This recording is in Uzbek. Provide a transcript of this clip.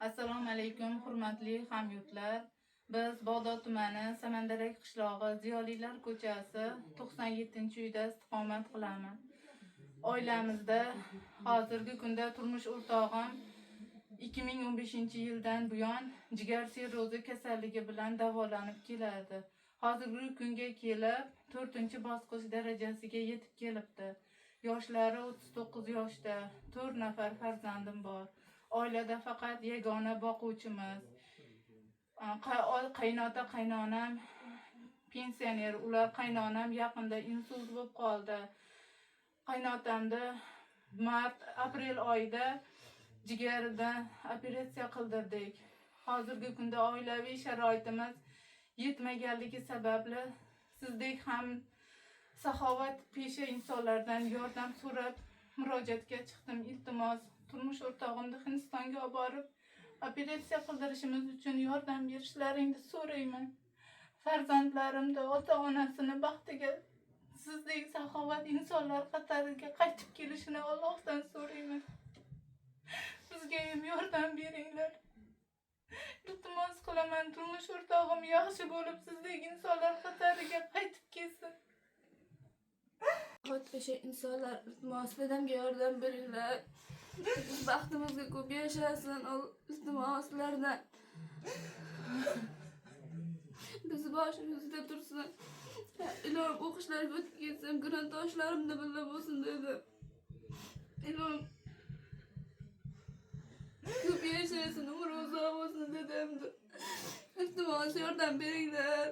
Assalomu alaykum, hurmatli hamyurtlar. Biz Bog'dod tumani Samandarak qishlog'i Ziyolilar ko'chasi 97-uyda istiqomat qilamiz. Oilamizda hozirgi kunda turmush o'rtog'im 2015-yildan buyon jigar sirrozi kasalligi bilan davolanib keladi. Hozirgi kunga kelib 4-bosqich darajasiga yetib kelibdi. Yoshlari 39 yoshda, 4 nafar farzandim bor. Oilada faqat yagona boquvchimiz. Qaynota qaynonam pensioner, ular qaynonam yaqinda insult bo'lib qoldi. Qaynotamda aprel oyida jigarida operatsiya qildirdik. Hozirgi kunda oilaviy sharoitimiz yetmaganligi sababli sizdek ham saxovat pesha insonlardan yordam so'rab murojaatga chiqdim. Iltimos, turmush o'rtog'imni Hindistonga olib borib operatsiya qildirishimiz uchun yordam berishlaringni so'rayman. Farzandlarimni ota-onasini baxtiga sizdek saxovat insonlar qatoriga qaytib kelishini Allohdan so'rayman. Bizga ham yordam beringlar. Iltimos qilaman, turmush o'rtog'im yaxshi bo'lib sizdek insonlar qatoriga qaytib kelsin. O'sha insonlar iltimos dadamga yordam beringlar. Baxtimizga ko'p yashasin, iltimos sizlardan. Biz boshimizda tursin. Ilom o'qishlariga o'tib ketsam, grandoshlarimizni birga bo'lsin dedi. Ilom ko'p yashasin, umri uzoq bo'lsin dedimdi. Iltimos yordam beringlar.